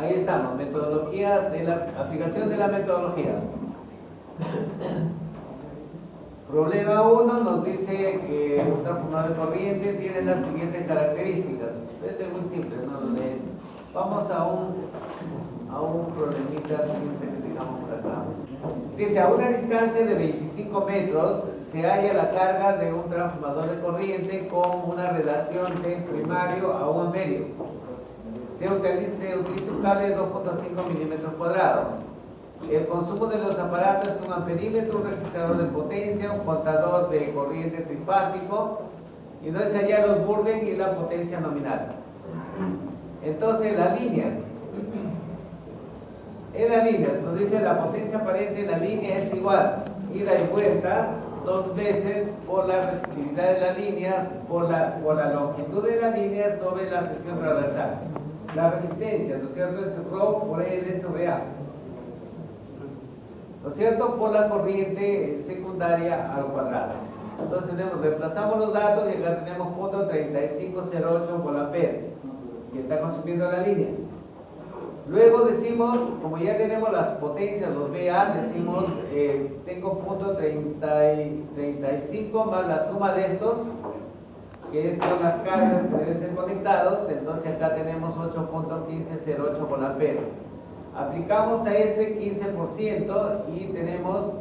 Ahí estamos, metodología de la aplicación de la metodología. Problema 1 nos dice que un transformador de corriente tiene las siguientes características. Este es muy simple, no lo leen. Vamos a un problemita simple que tengamos por acá. Dice, a una distancia de 25 metros se halla la carga de un transformador de corriente con una relación del primario a 1 amperio. Se utiliza un cable de 2.5 milímetros cuadrados. El consumo de los aparatos es 1 amperímetro, un registrador de potencia, un contador de corriente trifásico, y entonces allá los burden y la potencia nominal. Entonces las líneas. En las líneas nos dice la potencia aparente en la línea es igual, ida y vuelta, 2 veces por la resistividad de la línea, por la longitud de la línea sobre la sección transversal. La resistencia, ¿no es cierto?, es ρ por L sobre A. ¿No es cierto?, por la corriente secundaria al cuadrado. Entonces reemplazamos los datos y acá tenemos punto 3508 por ampere, que está consumiendo la línea. Luego decimos, como ya tenemos las potencias, los VA, decimos, tengo punto 35 más la suma de estos, que son las cargas que deben ser conectados, entonces acá tenemos 8.1508 por ampere. Aplicamos a ese 15% y tenemos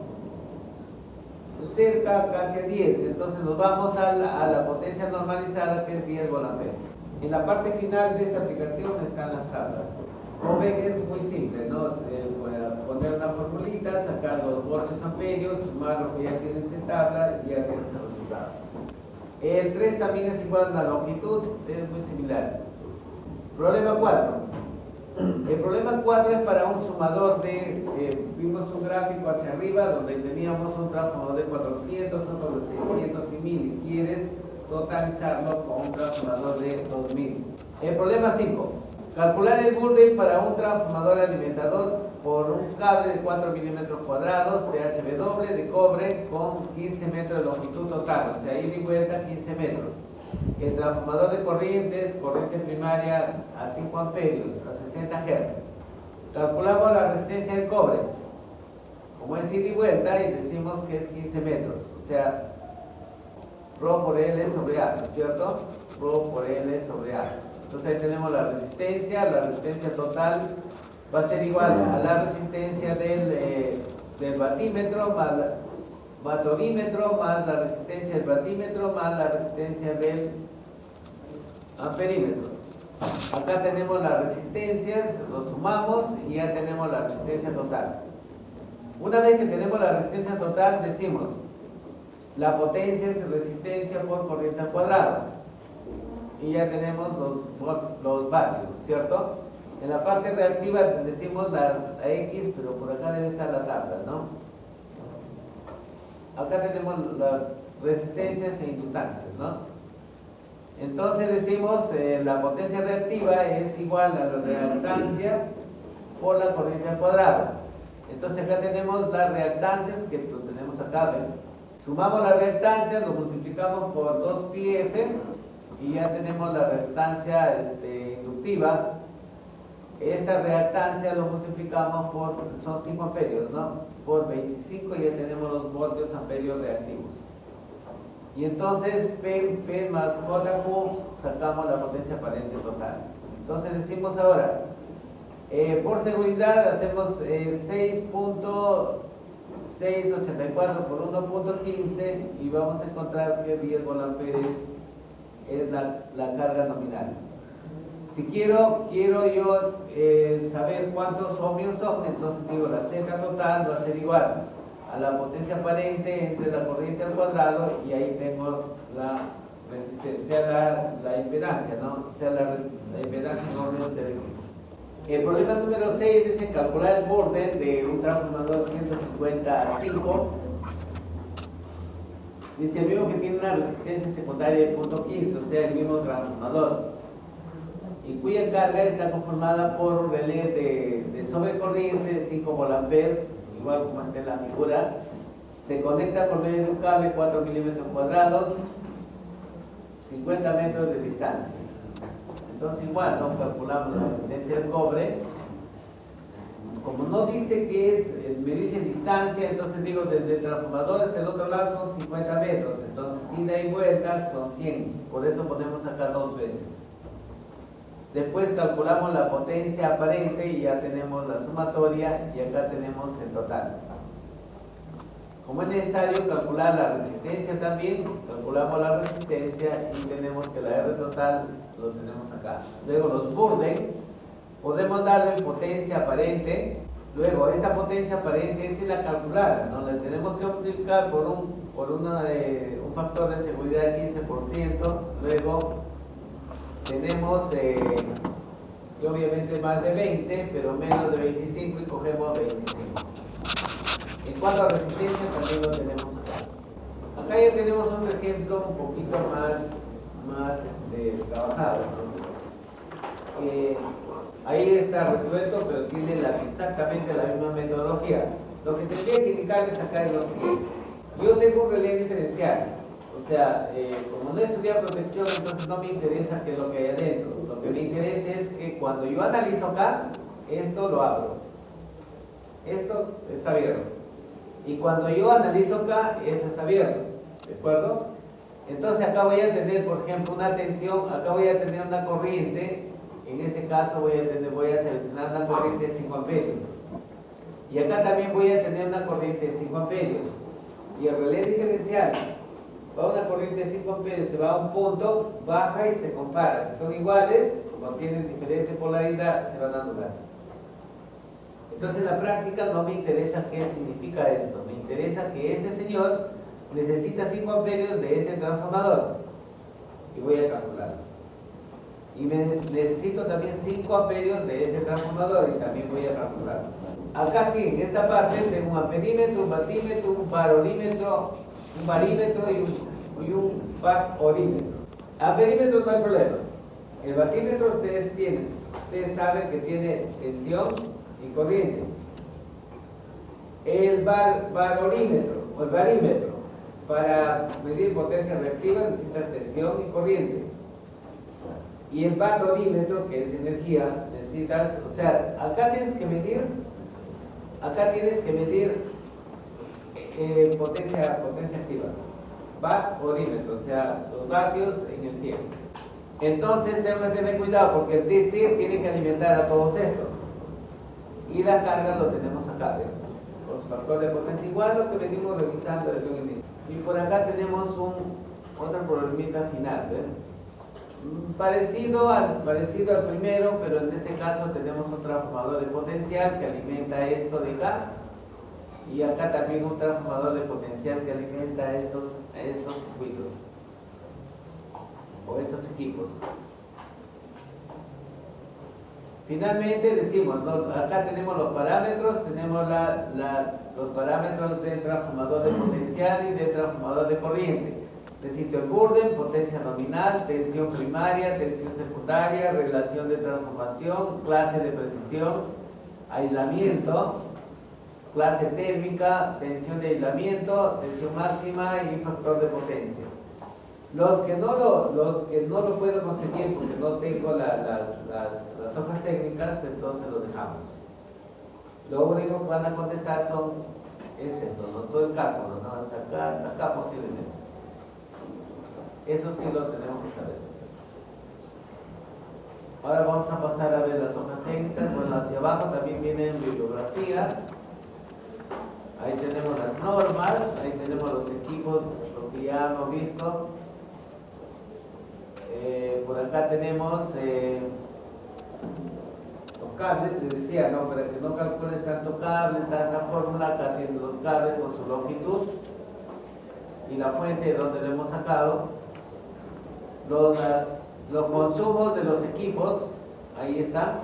cerca, casi a 10, entonces nos vamos a la potencia normalizada, que es 10 por ampere. En la parte final de esta aplicación están las tablas. Como ven, es muy simple, ¿no? Poner una formulita, sacar los voltios amperios, sumar lo que ya tienes en tabla y ya tienes el resultado. El 3 también es igual a la longitud, es muy similar. Problema 4. El problema 4 es para un sumador de, vimos un gráfico hacia arriba donde teníamos un transformador de 400, otro de 600 y 1000, y quieres totalizarlo con un transformador de 2000. El problema 5. Calcular el burden para un transformador alimentador por un cable de 4 milímetros cuadrados de HW de cobre con 15 metros de longitud total, o sea, ida y vuelta 15 metros. El transformador de corrientes, corriente primaria a 5 amperios, a 60 Hz. Calculamos la resistencia del cobre, como es ida y vuelta, y decimos que es 15 metros, o sea, ρ por L sobre A, ¿no es cierto? ρ por L sobre A. Entonces ahí tenemos la resistencia total va a ser igual a la resistencia del batímetro más vatorímetro más la resistencia del batímetro más la resistencia del amperímetro. Acá tenemos las resistencias, lo sumamos y ya tenemos la resistencia total. Una vez que tenemos la resistencia total, decimos la potencia es resistencia por corriente al cuadrado. Y ya tenemos los vatios, ¿cierto? En la parte reactiva decimos la X, pero por acá debe estar la tabla, ¿no? Acá tenemos las resistencias e inductancias, ¿no? Entonces decimos la potencia reactiva es igual a la reactancia por la corriente al cuadrado. Entonces acá tenemos las reactancias que lo tenemos acá, ¿ven? Sumamos las reactancias, lo multiplicamos por 2πf y ya tenemos la reactancia inductiva. Esta reactancia lo multiplicamos por, son 5 amperios, ¿no? Por 25 y ya tenemos los voltios amperios reactivos. Y entonces P más JQ sacamos la potencia aparente total. Entonces decimos ahora, por seguridad hacemos 6.684 por 1.15 y vamos a encontrar que 10 volamperes es la carga nominal. Si quiero yo saber cuántos ohmios son, entonces digo la Z total va a ser igual a la potencia aparente entre la corriente al cuadrado y ahí tengo la resistencia, o sea la impedancia, ¿no? O sea la impedancia en ohmios del equipo. El problema número 6 dice calcular el burden de un transformador 155. Dice el mismo que tiene una resistencia secundaria de 0.15, o sea el mismo transformador, y cuya carga está conformada por un relé de sobrecorriente de 5 volamperes, igual como está en la figura. Se conecta por medio de un cable 4 milímetros cuadrados, 50 metros de distancia. Entonces igual, ¿no? Calculamos la resistencia del cobre como no dice que es, me dice distancia, entonces digo desde el transformador hasta el otro lado son 50 metros, entonces ida y vuelta son 100, por eso ponemos acá 2 veces. Después calculamos la potencia aparente y ya tenemos la sumatoria y acá tenemos el total. Como es necesario calcular la resistencia también, calculamos la resistencia y tenemos que la R total lo tenemos acá. Luego los burden, podemos darle potencia aparente. Luego esta potencia aparente esta es la calculada, ¿no? Le tenemos que multiplicar por un factor de seguridad de 15%. Luego tenemos que obviamente más de 20, pero menos de 25 y cogemos 25. En cuanto a resistencia también lo tenemos acá. Acá ya tenemos un ejemplo un poquito más trabajado, ¿no? Ahí está resuelto, pero tiene exactamente la misma metodología. Lo que tendría que indicarles acá es lo siguiente. Yo tengo un relé diferencial. O sea, como no he estudiado protección, entonces no me interesa qué es lo que hay adentro. Lo que me interesa es que cuando yo analizo acá, esto lo abro. Esto está abierto. Y cuando yo analizo acá, esto está abierto. ¿De acuerdo? Entonces acá voy a tener, por ejemplo, una tensión, acá voy a tener una corriente. En este caso voy a seleccionar una corriente de 5 amperios. Y acá también voy a tener una corriente de 5 amperios. Y el relé diferencial va a una corriente de 5 amperios, se va a un punto, baja y se compara. Si son iguales, como tienen diferente polaridad, se van a anular. Entonces en la práctica no me interesa qué significa esto. Me interesa que este señor necesita 5 amperios de este transformador. Y voy a calcularlo. Y necesito también 5 amperios de este transformador y también voy a calcularlo. Acá sí, en esta parte tengo un amperímetro, un batímetro, un barímetro y un barorímetro. Amperímetro no hay problema. El batímetro ustedes saben que tiene tensión y corriente. El barorímetro o el barímetro, para medir potencia reactiva necesitas tensión y corriente. Y el barorímetro, que es energía, necesitas, o sea, acá tienes que medir potencia activa. Barorímetro, o sea, los vatios en el tiempo. Entonces tengo que tener cuidado porque el DC tiene que alimentar a todos estos. Y la carga lo tenemos acá, ¿ven? Los factores de potencia igual lo que venimos revisando desde un inicio. Y por acá tenemos otro problemita final, ¿ven? Parecido al primero, pero en este caso tenemos un transformador de potencial que alimenta esto de acá y acá también un transformador de potencial que alimenta a estos circuitos o estos equipos. Finalmente decimos, ¿no? Acá tenemos los parámetros, tenemos los parámetros del transformador de potencial y del transformador de corriente. Necesito el burden, potencia nominal, tensión primaria, tensión secundaria, relación de transformación, clase de precisión, aislamiento, clase térmica, tensión de aislamiento, tensión máxima y factor de potencia. Los que no lo puedo conseguir porque no tengo las hojas técnicas, entonces lo dejamos. Lo único que van a contestar es esto, ¿no? Todo el cálculo, ¿no? Hasta acá posiblemente. Eso sí lo tenemos que saber. Ahora vamos a pasar a ver las hojas técnicas. Bueno, hacia abajo también viene bibliografía. Ahí tenemos las normas, ahí tenemos los equipos, lo que ya hemos visto. Por acá tenemos los cables, les decía, ¿no? Para que no calcules tanto cable, tanta fórmula, acá tienen los cables con su longitud y la fuente de donde lo hemos sacado. Los consumos de los equipos, ahí están.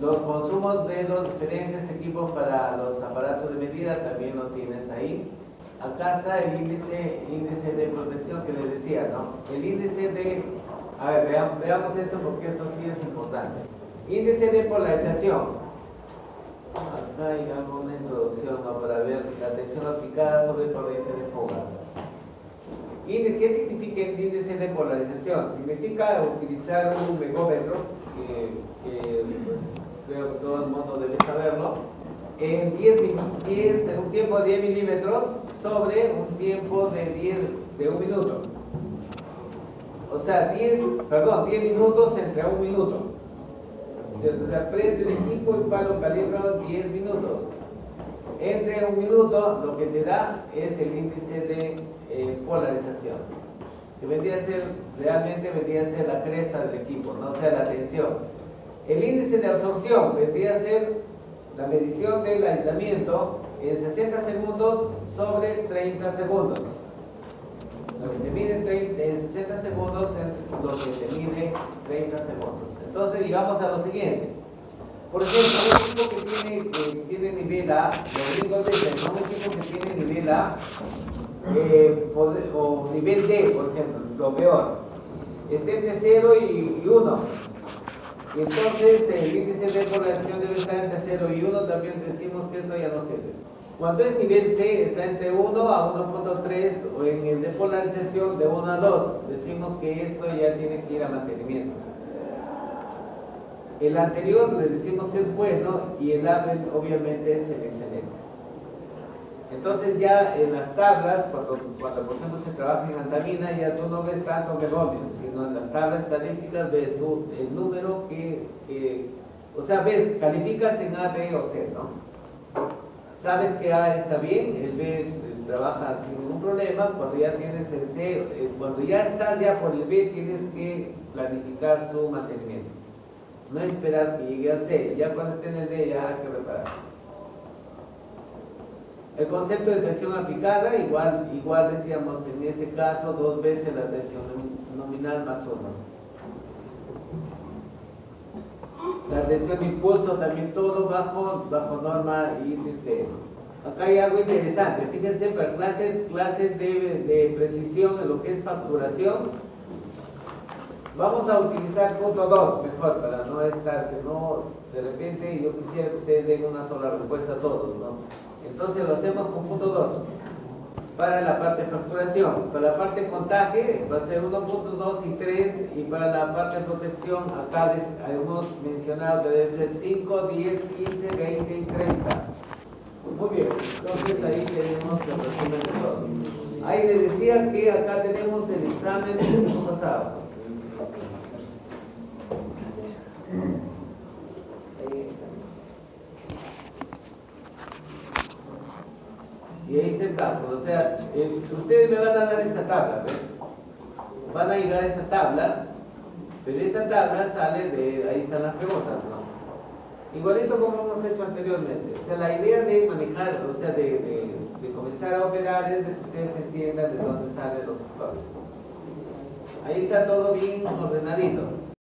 Los consumos de los diferentes equipos para los aparatos de medida también lo tienes ahí. Acá está el índice de protección que les decía, ¿no? El índice de... A ver, veamos esto porque esto sí es importante. Índice de polarización. Acá hay alguna introducción, ¿no? Para ver la tensión aplicada sobre corriente de fuga. ¿Qué significa el índice de polarización? Significa utilizar un megómetro que un tiempo de 10 milímetros sobre un tiempo de 1 minuto. O sea, 10 minutos entre 1 minuto. O sea, prende el equipo y palo calibra 10 minutos. Entre 1 minuto lo que te da es el índice de polarización, que realmente vendría a ser la cresta del equipo, ¿no? O sea, la tensión. El índice de absorción vendría a ser la medición del aislamiento en 60 segundos sobre 30 segundos. Lo que te mide en 60 segundos es lo que te mide 30 segundos. Entonces, llegamos a lo siguiente. Por ejemplo, un equipo que tiene nivel A, un equipo que tiene nivel A o nivel D, por ejemplo, lo peor, esté entre 0 y 1. Y entonces el índice de polarización debe estar entre 0 y 1, también decimos que eso ya no sirve. Cuando es nivel C, está entre 1 a 1.3, o en el de polarización de 1 a 2, decimos que esto ya tiene que ir a mantenimiento. El anterior le decimos que es bueno y el AVEN obviamente es el excelente. Entonces ya en las tablas, cuando por ejemplo se trabaja en antamina, ya tú no ves tanto megomios, sino en las tablas estadísticas ves el número o sea, calificas en A, B o C, ¿no? Sabes que A está bien, el B trabaja sin ningún problema. Cuando ya tienes el C, cuando ya estás ya por el B, tienes que planificar su mantenimiento. No esperar que llegue al C, ya cuando esté en el D ya hay que reparar. El concepto de tensión aplicada, igual decíamos en este caso 2 veces la tensión nominal más 1. La tensión de impulso también todo bajo norma ITT. Acá hay algo interesante, fíjense, para clases de precisión en lo que es facturación, vamos a utilizar punto 2 mejor, para no estar, que no, de repente yo quisiera que ustedes den una sola respuesta a todos, ¿no? Entonces lo hacemos con punto 2 para la parte de facturación. Para la parte de contaje va a ser 1.2 y 3, y para la parte de protección acá hemos mencionado que debe ser 5, 10, 15, 20 y 30. Muy bien, entonces ahí tenemos el resumen de todo. Ahí les decía que acá tenemos el examen del ciclo pasado. Y ahí está el cálculo, o sea, ustedes me van a dar esta tabla, ¿ven? Van a llegar a esta tabla, pero esta tabla sale ahí están las preguntas, ¿no? Igualito como hemos hecho anteriormente. O sea, la idea de manejar, o sea, de comenzar a operar es de que ustedes entiendan de dónde salen los factores. Ahí está todo bien ordenadito.